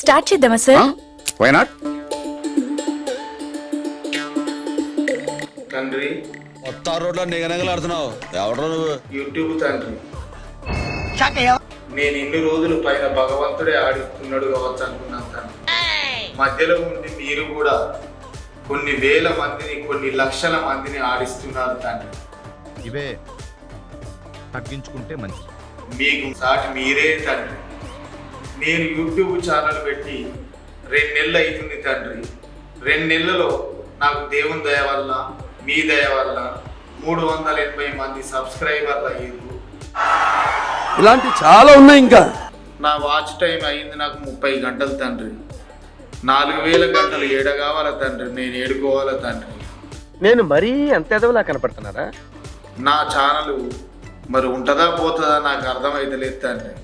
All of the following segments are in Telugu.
స్టార్ట్ చేద్దామా సార్? Why not? తండ్రి కొత్త రోడ్లో నిగనగలాడుతున్నావు. ఎవడో నువ్వు? యూట్యూబ్ తండ్రి. నేను ఇన్ని రోజులు పైన భగవంతుడే ఆడిస్తున్నాడు కావచ్చు అనుకున్నాను తండ్రి. మధ్యలో ఉండి మీరు కూడా కొన్ని వేల మందిని, కొన్ని లక్షల మందిని ఆడిస్తున్నారు తండ్రి. ఇవే తగ్గించుకుంటే మంచిది. మీకు సాటి మీరే తండ్రి. నేను యూట్యూబ్ ఛానల్ పెట్టి 2 నెలలు అవుతుంది తండ్రి. 2 నెలలలో నాకు దేవుని దయ వల్ల, మీ దయ వల్ల 380 మంది సబ్స్క్రైబర్లు అయ్యారు. ఇలాంటి చాలా ఉన్నాయి. ఇంకా నా వాచ్ టైం అయింది నాకు 30 గంటలు తండ్రి. 4000 గంటలు ఏడ కావాలా తండ్రి? నేను ఏడుకోవాలా తండ్రి? నేను మరీ అంత ఎదవలా కనపడుతున్నారా? నా ఛానల్ మరి ఉంటుందా పోతుందా నాకు అర్థమైతలేదు తండ్రి.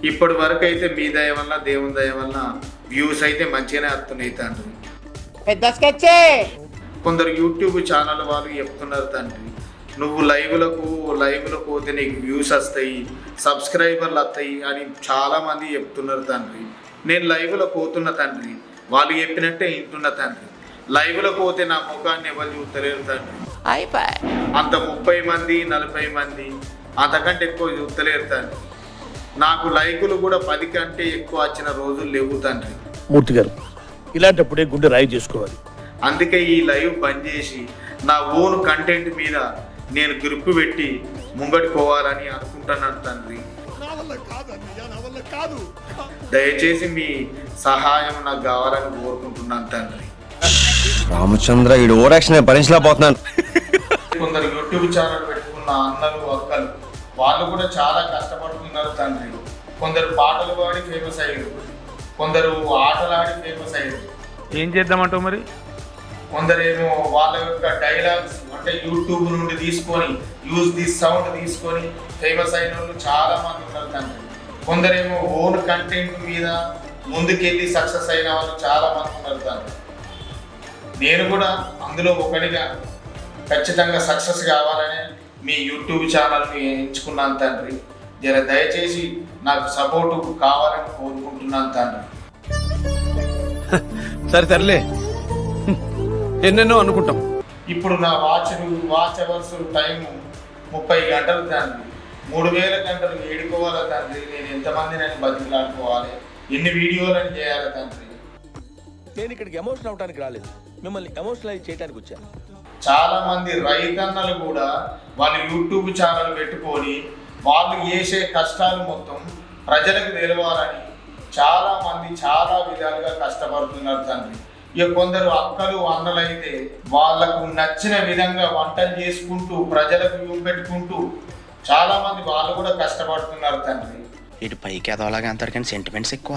ఇప్పటి వరకు అయితే మీ దయ వల్ల, దేవుని దయ వల్ల వ్యూస్ అయితే మంచిగానే వస్తున్నాయి తండ్రి. కొందరు యూట్యూబ్ ఛానల్ వాళ్ళు చెప్తున్నారు తండ్రి, నువ్వు లైవ్లకు పోతే నీకు వ్యూస్ వస్తాయి, సబ్స్క్రైబర్లు వస్తాయి అని చాలామంది చెప్తున్నారు తండ్రి. నేను లైవ్లో పోతున్న తండ్రి, వాళ్ళు చెప్పినట్టే వింటున్న తండ్రి. లైవ్లో పోతే నా ముఖాన్ని ఎవరు చూస్తలేరు తండ్రి. అంత 30 మంది 40 మంది అంతకంటే ఎక్కువ చూస్తలేరు తండ్రి. నాకు లైకులు కూడా 10 కంటే ఎక్కువ వచ్చిన రోజులు లేవు తండ్రి. మూర్తి గారు, ఇలాంటప్పుడే గుండె రాయి చేసుకోవాలి. అందుకే ఈ లైవ్ బంద్ చేసి నా ఓన్ కంటెంట్ మీద నేను గ్రిప్ పెట్టి ముంగటి పోవాలని అనుకుంటున్నాను తండ్రి. దయచేసి మీ సహాయం నాకు కావాలని కోరుకుంటున్నాను తండ్రి. రామచంద్ర ఈ ఓవరాక్షన్ భరించలేకపోతున్నాను. కొందరు యూట్యూబ్ ఛానల్ పెట్టుకున్న అన్నలు అక్కలు వాళ్ళు కూడా చాలా కష్టపడుతున్నారు తండ్రి. కొందరు పాటలు పాడి ఫేమస్ అయ్యారు, కొందరు ఆటలాడి ఫేమస్ అయ్యారు. ఏం చేద్దామంటావు మరి? కొందరేమో వాళ్ళ యొక్క డైలాగ్స్ అంటే యూట్యూబ్ నుండి తీసుకొని యూజ్ దిస్ సౌండ్ తీసుకొని ఫేమస్ అయిన వాళ్ళు చాలా మంది ఉన్నారు తండ్రి. కొందరేమో ఓన్ కంటెంట్ మీద ముందుకెళ్ళి సక్సెస్ అయిన వాళ్ళు చాలా మంది ఉన్నారు తండ్రి. నేను కూడా అందులో ఒకటిగా ఖచ్చితంగా సక్సెస్ కావాలని మీ యూట్యూబ్ ఛానల్ని ఎంచుకున్నాను తండ్రి. జర దయచేసి నాకు సపోర్టు కావాలని కోరుకుంటున్నాను తండ్రి. సరే సర్లే, ఎన్నెన్నో అనుకుంటాం. ఇప్పుడు నా వాచ్ అవర్స్ టైం 30 గంటలు తండ్రి. 3000 గంటలు ఏడుకోవాలి తండ్రి. నేను ఎంతమందిని బతికిలాడుకోవాలి, ఎన్ని వీడియోలని చేయాలి తండ్రి? నేను ఇక్కడికి ఎమోషనల్ అవడానికి రాలేదు, మిమ్మల్ని ఎమోషనలైజ్ చేయడానికి వచ్చాను. చాలా మంది రైతన్నలు కూడా వాళ్ళు యూట్యూబ్ ఛానల్ పెట్టుకొని వాళ్ళు చేసే కష్టాలు మొత్తం ప్రజలకు తెలవాలని చాలా మంది చాలా విధాలుగా కష్టపడుతున్నారు తండ్రి. ఇక కొందరు అక్కలు అన్నలు అయితే వాళ్ళకు నచ్చిన విధంగా వంటలు చేసుకుంటూ ప్రజలకు చూపెట్టుకుంటూ చాలా మంది వాళ్ళు కూడా కష్టపడుతున్నారు తండ్రి. ఇటు పైకి ఎదవలాగా అంటారు కానీ సెంటిమెంట్స్ ఎక్కువ.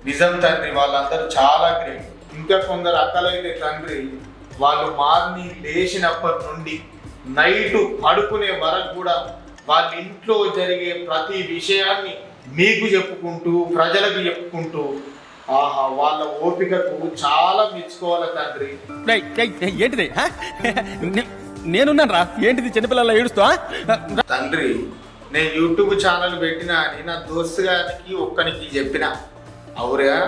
నిజం తండ్రి, వాళ్ళందరూ చాలా గ్రేట్. ఇంకా కొందరు అక్కలైతే తండ్రి వాళ్ళు మార్నింగ్ లేచినప్పటి నుండి నైట్ పడుకునే వరకు కూడా వాళ్ళ ఇంట్లో జరిగే ప్రతి విషయాన్ని మీకు చెప్పుకుంటూ ప్రజలకు చెప్పుకుంటూ ఆహా వాళ్ళ ఓపికకు చాలా మెచ్చుకోవాలి తండ్రి. ఏంటిది? నేనున్నాను రా, ఏంటిది చిన్నపిల్లల ఏడుస్తా? తండ్రి నేను యూట్యూబ్ ఛానల్ పెట్టినా అని నా దోస్తు గారికి ఒక్కనికి చెప్పిన, అవురా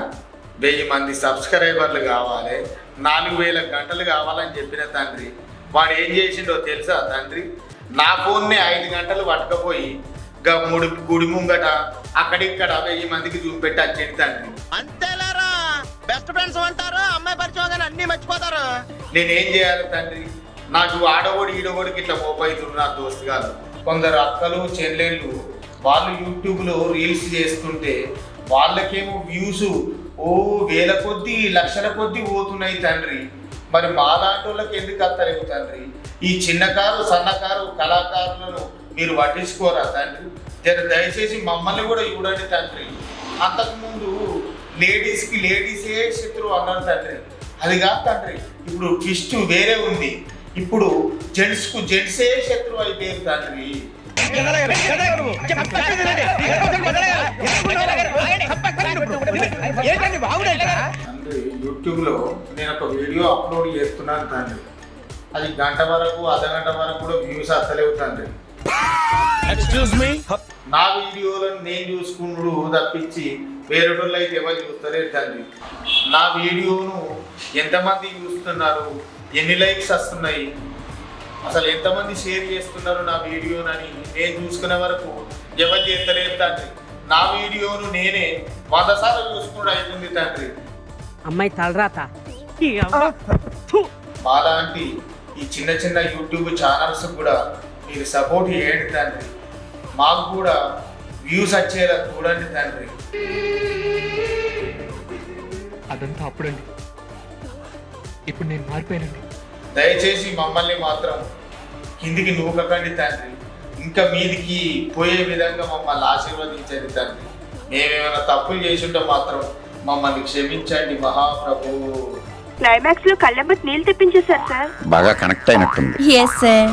1000 మంది సబ్స్క్రైబర్లు కావాలి, 4000 గంటలు కావాలని చెప్పిన తండ్రి. వాడు ఏం చేసిండో తెలుసా తండ్రి? నా ఫోన్ని 5 గంటలు పట్టుకపోయి గుడి ముంగట అక్కడిక్కడ 1000 మందికి చూపెట్టి వచ్చేది తండ్రి. అంతేలేరా, బెస్ట్ ఫ్రెండ్స్ అంటారు, అమ్మాయి పరిచయం అన్ని మర్చిపోతారు. నేనేం చేయాలి తండ్రి? నాకు ఆడగోడి ఈడగోడికి ఇట్లా మోపైతున్నారు నా దోస్తు గారు. కొందరు అక్కలు చెల్లెళ్ళు వాళ్ళు యూట్యూబ్లో రీల్స్ చేస్తుంటే వాళ్ళకేమో వ్యూస్ వేల కొద్దీ లక్షల కొద్దీ పోతున్నాయి తండ్రి. మరి మాలాంటి వాళ్ళకి ఎందుకు అత్తలేవు తండ్రి? ఈ చిన్నకారు సన్నకారు కళాకారులను మీరు పట్టించుకోరా తండ్రి? జర దయచేసి మమ్మల్ని కూడా చూడండి తండ్రి. అంతకుముందు లేడీసే శత్రువు అన్నారు తండ్రి. అది కాదు తండ్రి, ఇప్పుడు ట్విస్ట్ వేరే ఉంది. ఇప్పుడు జెంట్సే శత్రువు అయిపోయారు తండ్రి. యూట్యూబ్లో నేను ఒక వీడియో అప్లోడ్ చేస్తున్నాను తండ్రి. అది గంట వరకు అర్ధగంట వరకు కూడా వ్యూస్ అత్తలేవు తండ్రి. నా వీడియోలను నేను చూసుకున్నాడు తప్పించి వేరేటోళ్ళు అయితే ఎవరు చూస్తారే తండ్రి. నా వీడియోను ఎంతమంది చూస్తున్నారు, ఎన్ని లైక్స్ వస్తున్నాయి, అసలు ఎంతమంది షేర్ చేస్తున్నారు నా వీడియోనని నేను చూసుకునే వరకు ఎవరు చేస్తలేరు తండ్రి. నా వీడియోను నేనే 100 సార్లు చూసుకుంటూ అవుతుంది తండ్రి. అమ్మాయి తలరాత మాలాంటి ఈ చిన్న చిన్న యూట్యూబ్ ఛానల్స్ కూడా మీరు సపోర్ట్ చేయండి తండ్రి. మాకు కూడా వ్యూస్ వచ్చేలా చూడండి తండ్రి. అదంతా అప్పుడండి, ఇప్పుడు నేను మారిపోయానండి. దయచేసి మమ్మల్ని మాత్రం కిందికి నూకకండి తండ్రి. ఇంకా మీదికి పోయే విధంగా మమ్మల్ని ఆశీర్వదించండి తండ్రి. మేమేమైనా తప్పులు చేసి ఉంటే మాత్రం మమ్మల్ని క్షమించండి మహాప్రభు. క్లైమాక్స్ లో కళ్ళెంబట్ నీళ్ళు తెప్పించేశారు సార్. బాగా కనెక్ట్ అయినట్టుంది. Yes sir.